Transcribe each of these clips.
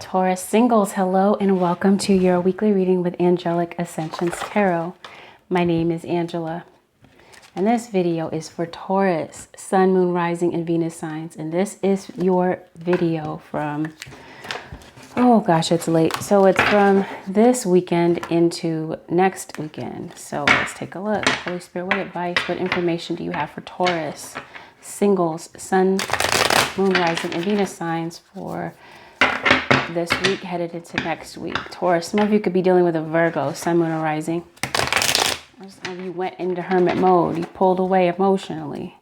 Taurus singles, hello and welcome to your weekly reading with Angelic Ascensions Tarot. My name is Angela, and this video is for Taurus, Sun, Moon, Rising, and Venus signs. And this is your video from, oh gosh, it's late. So it's from this weekend into next weekend. So let's take a look. Holy Spirit, what advice, what information do you have for Taurus, singles, Sun, Moon, Rising, and Venus signs for this week headed into next week? Taurus, some of you could be dealing with a Virgo, Sun, Moon, or Rising. Or some of you went into hermit mode. You pulled away emotionally.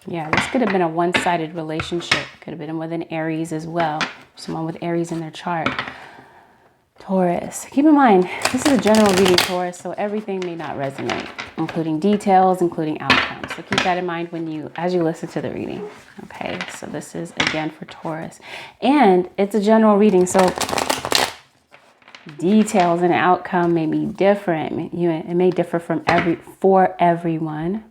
Yeah, this could have been a one-sided relationship. Could have been with an Aries as well. Someone with Aries in their chart. Taurus, keep in mind, this is a general reading, Taurus, so everything may not resonate, including details, including outcomes. So keep that in mind as you listen to the reading. Okay, so this is again for Taurus. And it's a general reading, so details and outcome may be different. It may differ for everyone,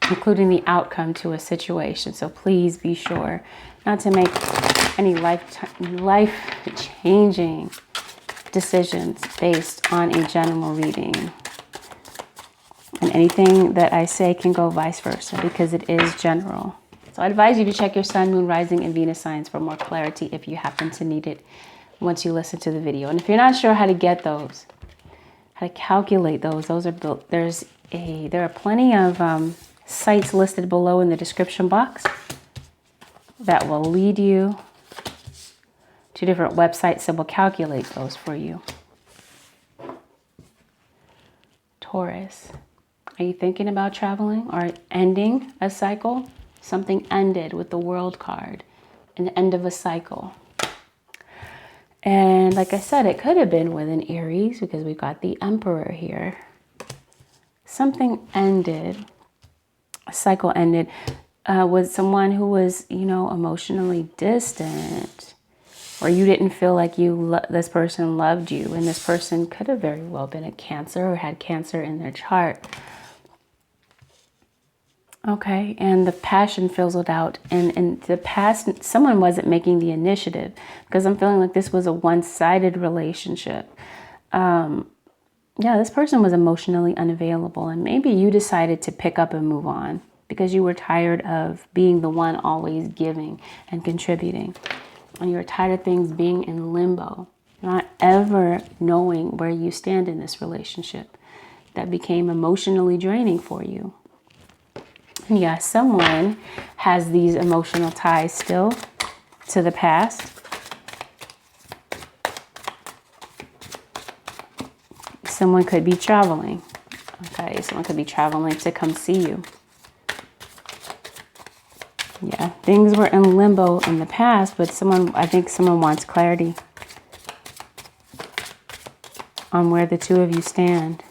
including the outcome to a situation. So please be sure not to make any life-changing decisions based on a general reading. And anything that I say can go vice versa because it is general. So I advise you to check your Sun, Moon, Rising, and Venus signs for more clarity if you happen to need it once you listen to the video. And if you're not sure how to get those, how to calculate those are built. There are plenty of sites listed below in the description box that will lead you to different websites that will calculate those for you. Taurus, are you thinking about traveling or ending a cycle? Something ended with the World card, an end of a cycle. And like I said, it could have been with an Aries because we've got the Emperor here. Something ended, a cycle ended with someone who was, emotionally distant, or you didn't feel like this person loved you. And this person could have very well been a Cancer or had Cancer in their chart. Okay, and the passion fizzled out. And in the past, someone wasn't making the initiative because I'm feeling like this was a one-sided relationship. This person was emotionally unavailable, and maybe you decided to pick up and move on because you were tired of being the one always giving and contributing. And you're tired of things being in limbo, not ever knowing where you stand in this relationship. That became emotionally draining for you. And yeah, someone has these emotional ties still to the past. Someone could be traveling. Okay, someone could be traveling to come see you. Yeah, things were in limbo in the past, but I think someone wants clarity on where the two of you stand.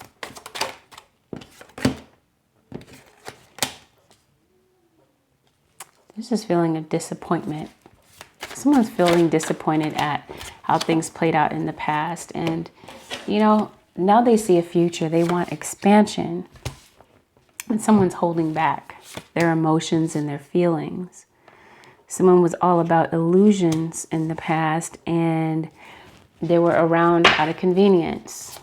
There's this feeling of disappointment. Someone's feeling disappointed at how things played out in the past. And, now they see a future. They want expansion. And someone's holding back their emotions and their feelings. Someone was all about illusions in the past, and they were around out of convenience.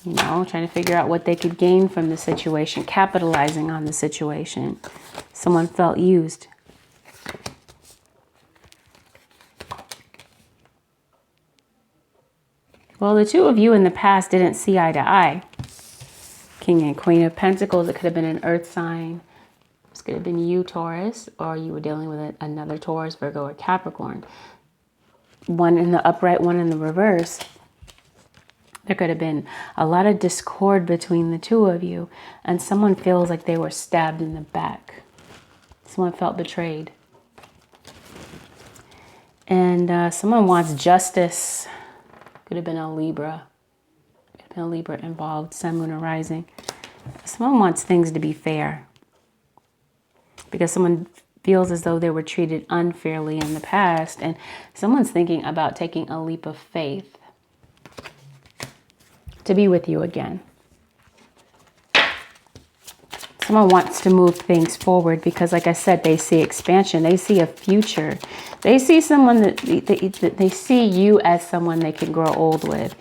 Trying to figure out what they could gain from the situation, capitalizing on the situation. Someone felt used. Well, the two of you in the past didn't see eye to eye. King and Queen of Pentacles, it could have been an earth sign. This could have been you, Taurus, or you were dealing with another Taurus, Virgo, or Capricorn. One in the upright, one in the reverse. There could have been a lot of discord between the two of you, and someone feels like they were stabbed in the back. Someone felt betrayed. And someone wants justice. Could have been a Libra. Could have been a Libra involved, Sun, Moon, or Rising. Someone wants things to be fair because someone feels as though they were treated unfairly in the past, and someone's thinking about taking a leap of faith to be with you again. Someone wants to move things forward because, like I said, they see expansion. They see a future. They see someone that they see you as someone they can grow old with.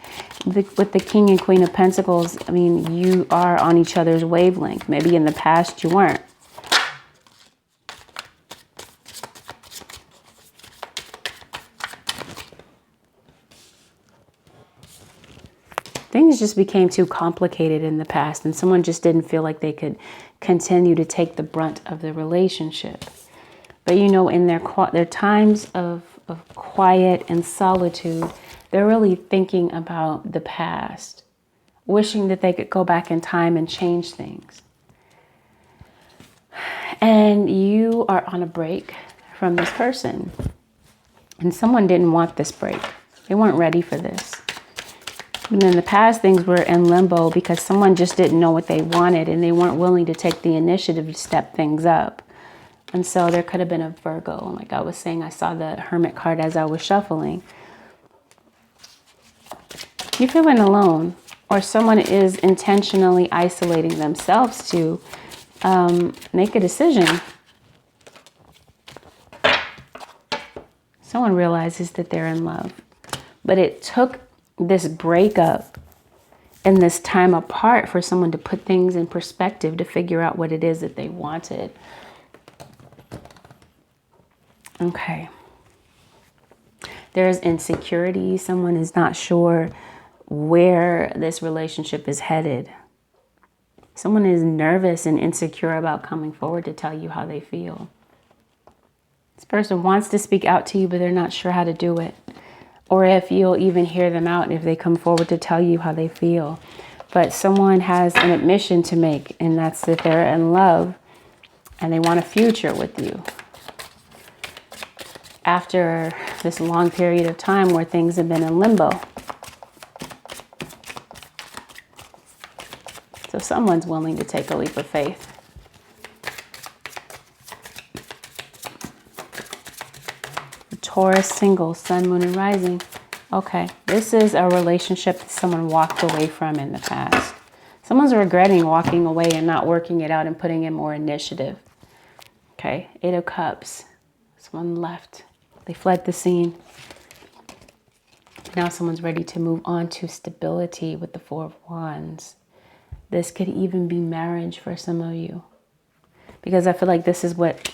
With the King and Queen of Pentacles, I mean, you are on each other's wavelength. Maybe in the past you weren't. Things just became too complicated in the past, and someone just didn't feel like they could continue to take the brunt of the relationship. But you know, in their times of quiet and solitude, they're really thinking about the past, wishing that they could go back in time and change things. And you are on a break from this person, and someone didn't want this break. They weren't ready for this. And in the past, things were in limbo because someone just didn't know what they wanted and they weren't willing to take the initiative to step things up. And so there could have been a Virgo. Like I was saying, I saw the Hermit card as I was shuffling. You're feeling alone, or someone is intentionally isolating themselves to make a decision. Someone realizes that they're in love, but it took this breakup and this time apart for someone to put things in perspective, to figure out what it is that they wanted. Okay. There's insecurity. Someone is not sure where this relationship is headed. Someone is nervous and insecure about coming forward to tell you how they feel. This person wants to speak out to you, but they're not sure how to do it. Or if you'll even hear them out if they come forward to tell you how they feel. But someone has an admission to make, and that's that they're in love and they want a future with you. After this long period of time where things have been in limbo. So someone's willing to take a leap of faith. Taurus single, sun, moon, and rising. Okay, this is a relationship that someone walked away from in the past. Someone's regretting walking away and not working it out and putting in more initiative. Okay, 8 of Cups. Someone left. They fled the scene. Now someone's ready to move on to stability with the 4 of Wands. This could even be marriage for some of you. Because I feel like this is what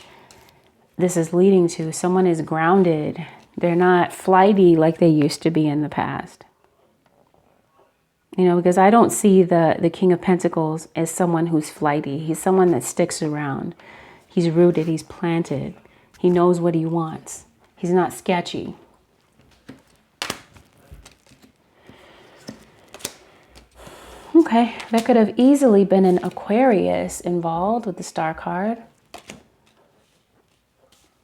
this is leading to. Someone is grounded. They're not flighty like they used to be in the past. You know, because I don't see the King of Pentacles as someone who's flighty. He's someone that sticks around. He's rooted. He's planted. He knows what he wants. He's not sketchy. Okay, that could have easily been an Aquarius involved with the Star card.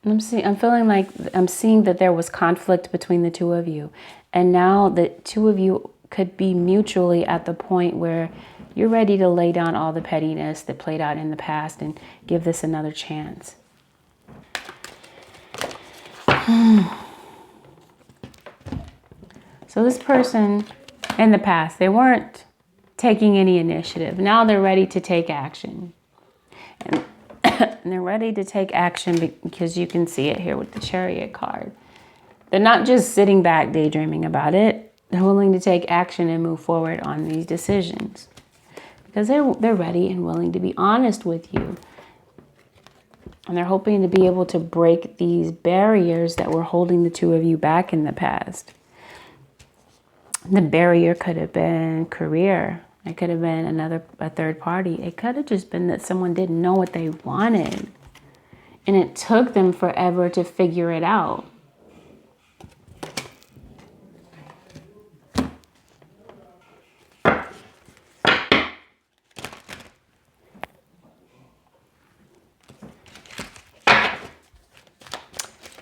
I'm feeling like I'm seeing that there was conflict between the two of you. And now the two of you could be mutually at the point where you're ready to lay down all the pettiness that played out in the past and give this another chance. So this person in the past, they weren't taking any initiative. Now they're ready to take action. And they're ready to take action because you can see it here with the Chariot card. They're not just sitting back daydreaming about it. They're willing to take action and move forward on these decisions. Because they're ready and willing to be honest with you. And they're hoping to be able to break these barriers that were holding the two of you back in the past. The barrier could have been career. It could have been a third party. It could have just been that someone didn't know what they wanted. And it took them forever to figure it out.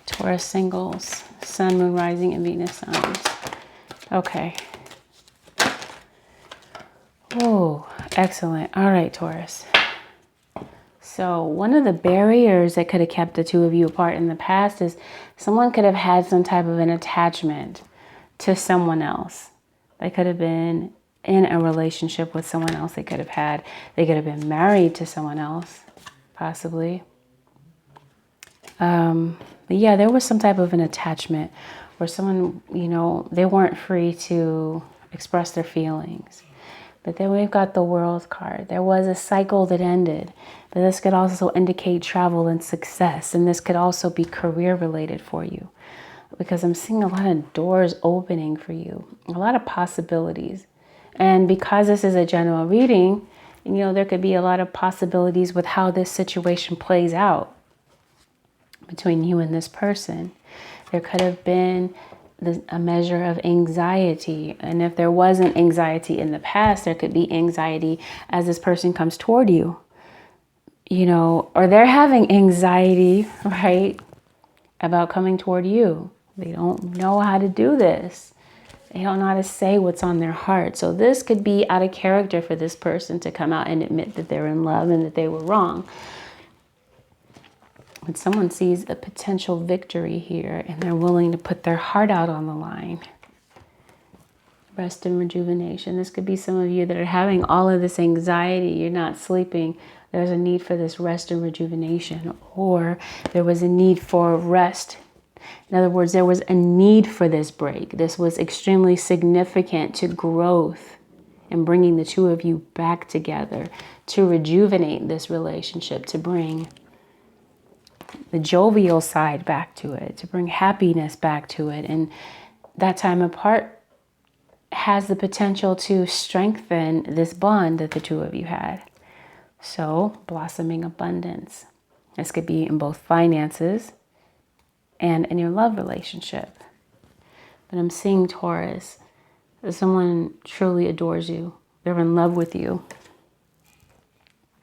Taurus singles, sun, moon, rising, and Venus signs. Okay. Oh, excellent. All right, Taurus. So one of the barriers that could have kept the two of you apart in the past is someone could have had some type of an attachment to someone else. They could have been in a relationship with someone else they could have had. They could have been married to someone else, possibly. But yeah, there was some type of an attachment where someone, you know, they weren't free to express their feelings. But then we've got the World card. There was a cycle that ended, but this could also indicate travel and success. And this could also be career related for you, because I'm seeing a lot of doors opening for you, a lot of possibilities. And because this is a general reading, you know, there could be a lot of possibilities with how this situation plays out between you and this person. There could have been a measure of anxiety. And if there wasn't anxiety in the past, there could be anxiety as this person comes toward you, you know, or they're having anxiety, right, about coming toward you. They don't know how to do this. They don't know how to say what's on their heart. So this could be out of character for this person to come out and admit that they're in love and that they were wrong. When someone sees a potential victory here and they're willing to put their heart out on the line. Rest and rejuvenation. This could be some of you that are having all of this anxiety. You're not sleeping. There's a need for this rest and rejuvenation. Or there was a need for rest. In other words, there was a need for this break. This was extremely significant to growth and bringing the two of you back together, to rejuvenate this relationship, to bring the jovial side back to it, to bring happiness back to it. And that time apart has the potential to strengthen this bond that the two of you had. So, blossoming abundance. This could be in both finances and in your love relationship. But I'm seeing, Taurus, that someone truly adores you. They're in love with you.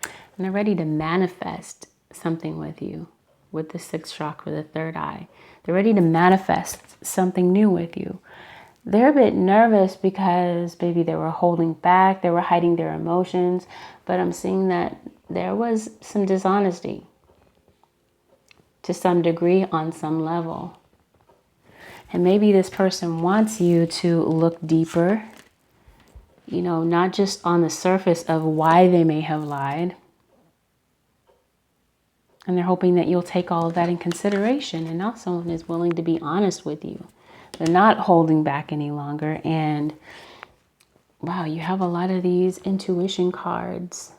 And they're ready to manifest something with you. With the sixth chakra, the third eye. They're ready to manifest something new with you. They're a bit nervous because maybe they were holding back, they were hiding their emotions, but I'm seeing that there was some dishonesty to some degree on some level. And maybe this person wants you to look deeper, you know, not just on the surface of why they may have lied. And they're hoping that you'll take all of that in consideration. And now someone is willing to be honest with you. They're not holding back any longer. And wow, you have a lot of these intuition cards,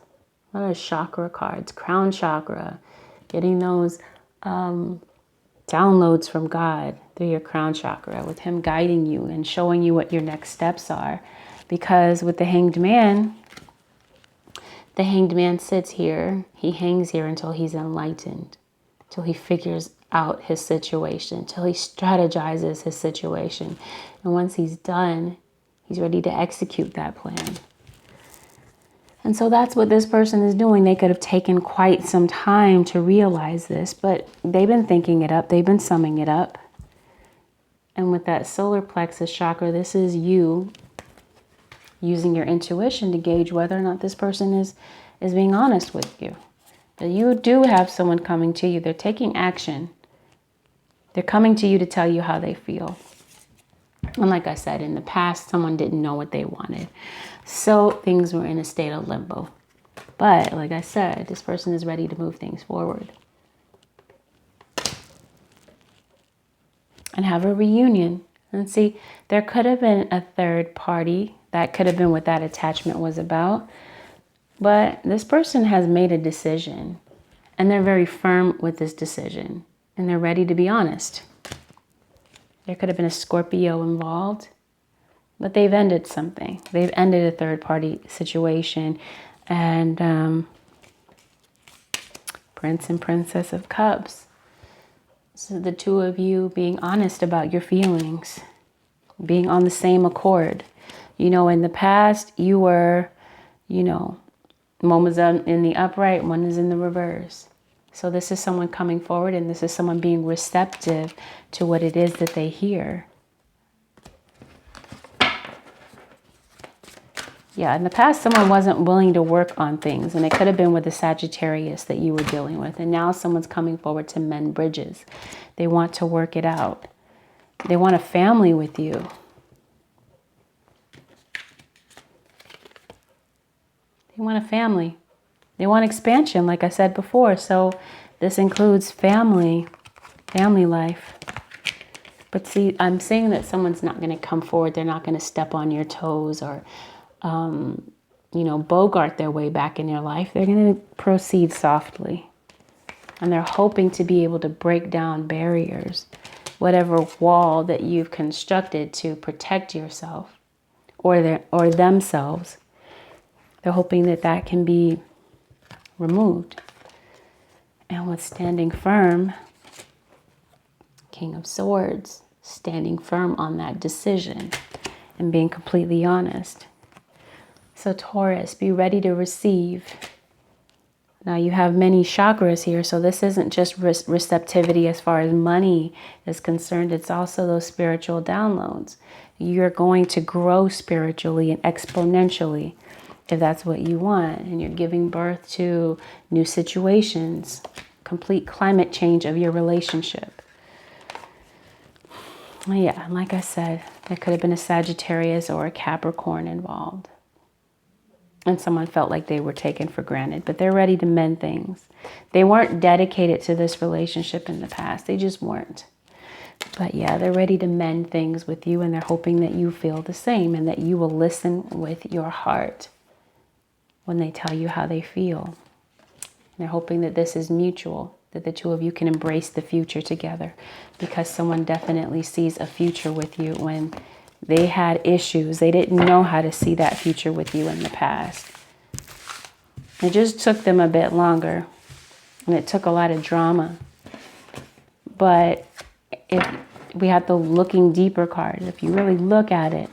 a lot of chakra cards, crown chakra, getting those downloads from God through your crown chakra, with him guiding you and showing you what your next steps are. Because with the Hanged Man sits here, he hangs here until he's enlightened, till he figures out his situation, till he strategizes his situation. And once he's done, he's ready to execute that plan. And so that's what this person is doing. They could have taken quite some time to realize this, but they've been thinking it up. They've been summing it up. And with that solar plexus chakra, this is you using your intuition to gauge whether or not this person is being honest with you. You do have someone coming to you. They're taking action. They're coming to you to tell you how they feel. And like I said, in the past, someone didn't know what they wanted. So things were in a state of limbo. But like I said, this person is ready to move things forward. And have a reunion. And see, there could have been a third party. That could have been what that attachment was about. But this person has made a decision. And they're very firm with this decision. And they're ready to be honest. There could have been a Scorpio involved. But they've ended something. They've ended a third party situation. And Prince and Princess of Cups. So the two of you being honest about your feelings. Being on the same accord. You know, in the past, you were, you know, one was in the upright, one is in the reverse. So this is someone coming forward, and this is someone being receptive to what it is that they hear. Yeah, in the past, someone wasn't willing to work on things, and it could have been with the Sagittarius that you were dealing with. And now someone's coming forward to mend bridges. They want to work it out. They want a family with you. They want a family. They want expansion, like I said before. So this includes family life. But see, I'm saying that someone's not going to come forward. They're not going to step on your toes or, bogart their way back in your life. They're going to proceed softly. And they're hoping to be able to break down barriers, whatever wall that you've constructed to protect yourself or themselves. They're hoping that that can be removed. And with standing firm, King of Swords, standing firm on that decision and being completely honest. So Taurus, be ready to receive. Now you have many chakras here, so this isn't just receptivity as far as money is concerned. It's also those spiritual downloads. You're going to grow spiritually and exponentially if that's what you want. And you're giving birth to new situations, complete climate change of your relationship. Yeah, like I said, there could have been a Sagittarius or a Capricorn involved. And someone felt like they were taken for granted, but they're ready to mend things. They weren't dedicated to this relationship in the past. They just weren't. But yeah, they're ready to mend things with you, and they're hoping that you feel the same and that you will listen with your heart when they tell you how they feel. And they're hoping that this is mutual, that the two of you can embrace the future together, because someone definitely sees a future with you when they had issues. They didn't know how to see that future with you in the past. It just took them a bit longer, and it took a lot of drama. But if we have the looking deeper card, if you really look at it,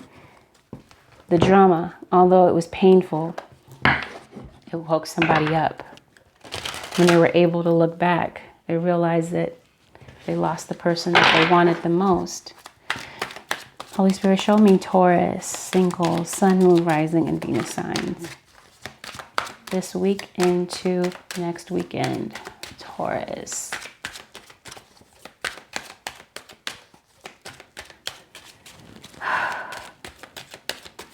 the drama, although it was painful, it woke somebody up. When they were able to look back, they realized that they lost the person that they wanted the most. Holy Spirit, show me Taurus, single, Sun, Moon, Rising, and Venus signs. This week into next weekend, Taurus.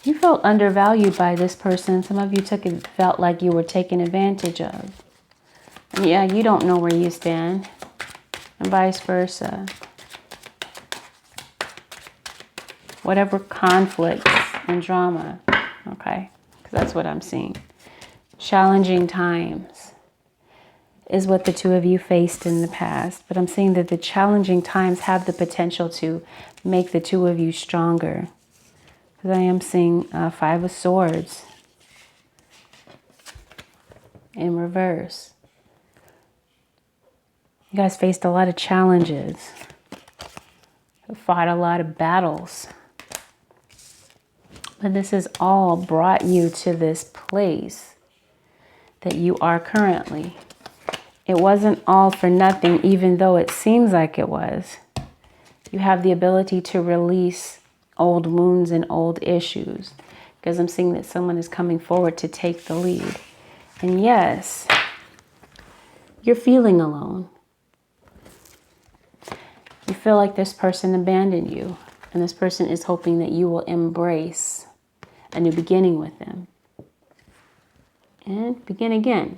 You felt undervalued by this person. Some of you felt like you were taken advantage of. And yeah, you don't know where you stand, and vice versa. Whatever conflicts and drama, okay? Because that's what I'm seeing. Challenging times is what the two of you faced in the past. But I'm seeing that the challenging times have the potential to make the two of you stronger. Because I am seeing Five of Swords in reverse. You guys faced a lot of challenges. Fought a lot of battles. But this has all brought you to this place that you are currently. It wasn't all for nothing, even though it seems like it was. You have the ability to release old wounds and old issues, because I'm seeing that someone is coming forward to take the lead. And yes, you're feeling alone. You feel like this person abandoned you, and this person is hoping that you will embrace a new beginning with them and begin again.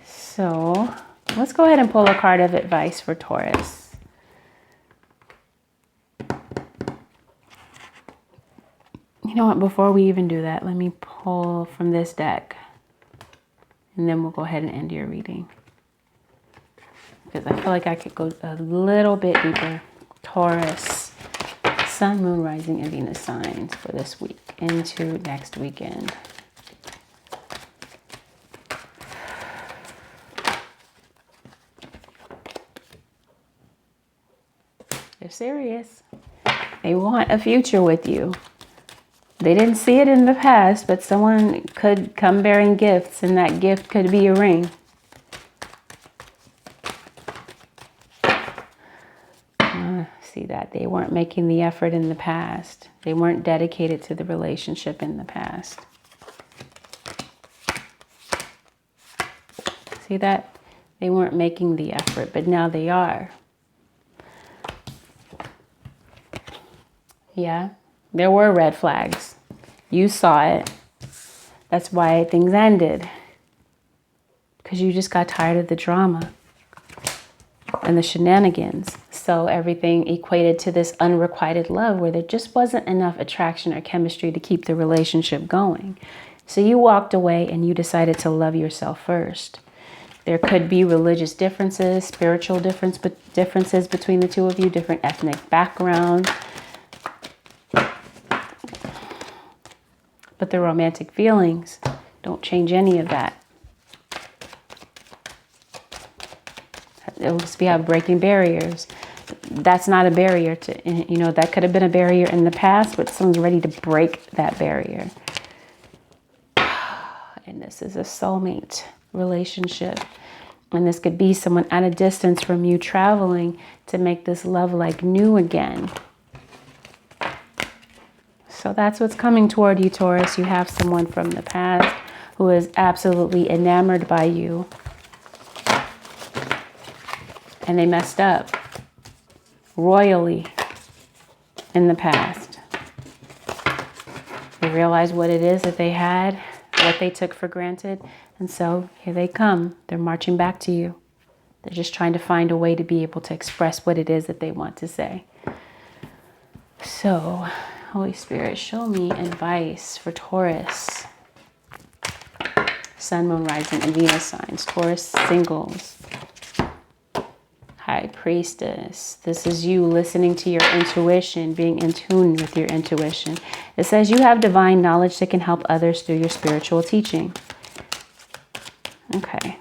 So let's go ahead and pull a card of advice for Taurus. You know what, before we even do that, let me pull from this deck, and then we'll go ahead and end your reading, because I feel like I could go a little bit deeper. Taurus, Sun, Moon, Rising, and Venus signs for this week into next weekend. They're serious. They want a future with you. They didn't see it in the past, but someone could come bearing gifts, and that gift could be a ring. See that they weren't making the effort in the past. They weren't dedicated to the relationship in the past. See that? They weren't making the effort, but now they are. Yeah, there were red flags. You saw it. That's why things ended. Because you just got tired of the drama and the shenanigans. So everything equated to this unrequited love where there just wasn't enough attraction or chemistry to keep the relationship going. So you walked away and you decided to love yourself first. There could be religious differences, spiritual differences between the two of you, different ethnic backgrounds. But the romantic feelings don't change any of that. We have breaking barriers. That's not a barrier to, that could have been a barrier in the past, but someone's ready to break that barrier. And this is a soulmate relationship. And this could be someone at a distance from you traveling to make this love like new again. So that's what's coming toward you, Taurus. You have someone from the past who is absolutely enamored by you. And they messed up royally in the past. They realized what it is that they had, what they took for granted. And so here they come. They're marching back to you. They're just trying to find a way to be able to express what it is that they want to say. So, Holy Spirit, show me advice for Taurus. Sun, Moon, Rising, and Venus signs. Taurus singles. High Priestess. This is you listening to your intuition, being in tune with your intuition. It says you have divine knowledge that can help others through your spiritual teaching. Okay.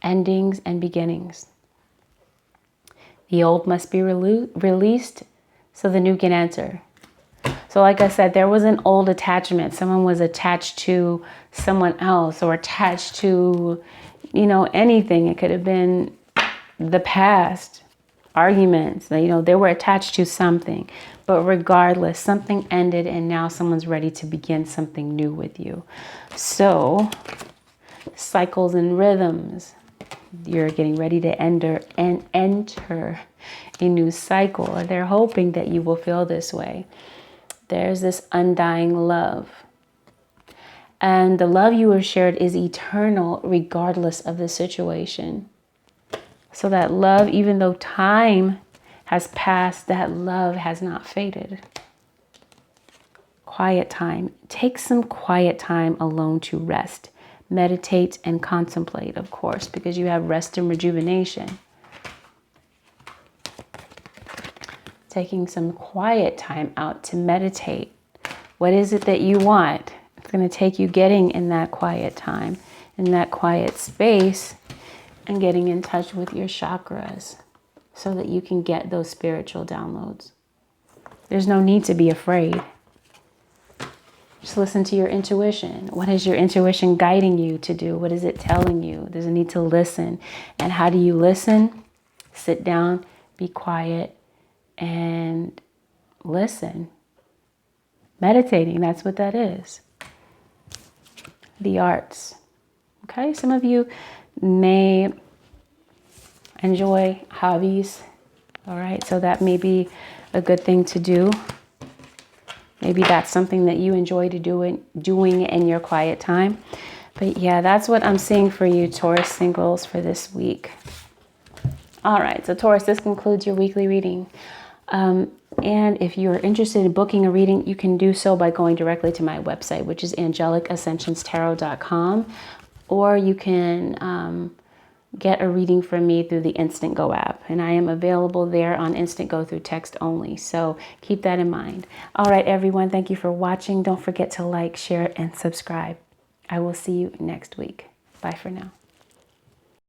Endings and beginnings. The old must be released so the new can enter. So like I said, there was an old attachment. Someone was attached to someone else or attached to, anything. It could have been the past, arguments. They were attached to something. But regardless, something ended and now someone's ready to begin something new with you. So, cycles and rhythms. You're getting ready to enter a new cycle. Or they're hoping that you will feel this way. There's this undying love. And the love you have shared is eternal regardless of the situation. So that love, even though time has passed, that love has not faded. Quiet time. Take some quiet time alone to rest. Meditate and contemplate, of course, because you have rest and rejuvenation. Taking some quiet time out to meditate. What is it that you want? It's going to take you getting in that quiet time, in that quiet space, and getting in touch with your chakras so that you can get those spiritual downloads. There's no need to be afraid. Just listen to your intuition. What is your intuition guiding you to do? What is it telling you? There's a need to listen. And how do you listen? Sit down, be quiet, and listen. Meditating, that's what that is. The arts. Okay, some of you may enjoy hobbies. All right, so that may be a good thing to do. Maybe that's something that you enjoy doing in your quiet time. But yeah, that's what I'm seeing for you, Taurus singles, for this week. All right, so Taurus, this concludes your weekly reading. And if you're interested in booking a reading, you can do so by going directly to my website, which is AngelicAscensionsTarot.com, or you can get a reading from me through the Instant Go app. And I am available there on Instant Go through text only. So keep that in mind. All right, everyone. Thank you for watching. Don't forget to like, share, and subscribe. I will see you next week. Bye for now.